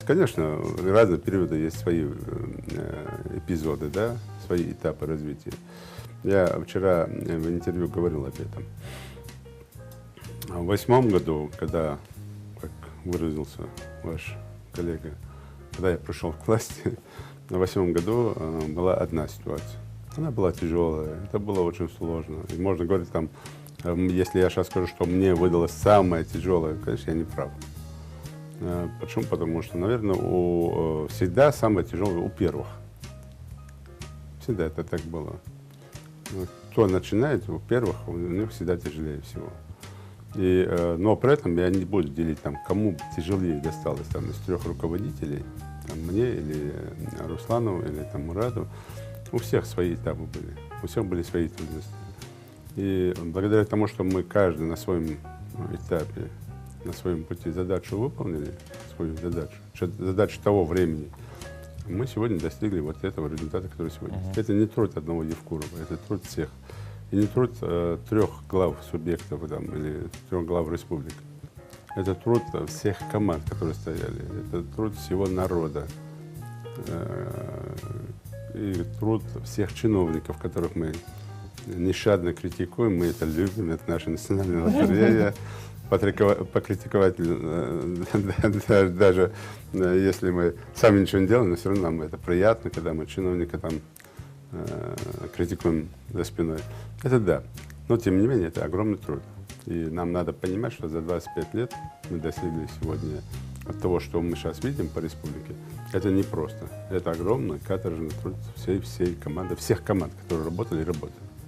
конечно, разные периоды есть свои эпизоды, да, свои этапы развития. Я вчера в интервью говорил об этом. В 2008 году, когда, как выразился ваш коллега, когда я пришел к власти, в 2008 году была одна ситуация. Она была тяжелая, это было очень сложно. И можно говорить там, если я сейчас скажу, что мне выдалось самое тяжелое, конечно, я не прав. Почему? Потому что, наверное, всегда самое тяжелое у первых. Всегда это так было. Кто начинает, у первых, у них всегда тяжелее всего. Но при этом я не буду делить, там, кому тяжелее досталось там, из 3 руководителей, там, мне или Руслану, или там, Мураду. У всех свои этапы были, у всех были свои трудности. И благодаря тому, что мы каждый на своем этапе, на своем пути задачу выполнили, свою задачу того времени, мы сегодня достигли вот этого результата, который сегодня. Это не труд одного Евкурова, это труд всех. И не труд 3 глав субъектов там, или 3 глав республик. Это труд всех команд, которые стояли. Это труд всего народа. И труд всех чиновников, которых мы нещадно критикуем, мы это любим, это наше национальное настроение. Покритиковать, даже если мы сами ничего не делаем, но все равно нам это приятно, когда мы чиновника там критикуем за спиной. Это да. Но тем не менее, это огромный труд. И нам надо понимать, что за 25 лет мы достигли сегодня от того, что мы сейчас видим по республике. Это не просто. Это огромный каторжный труд всей команды, всех команд, которые работали и работают.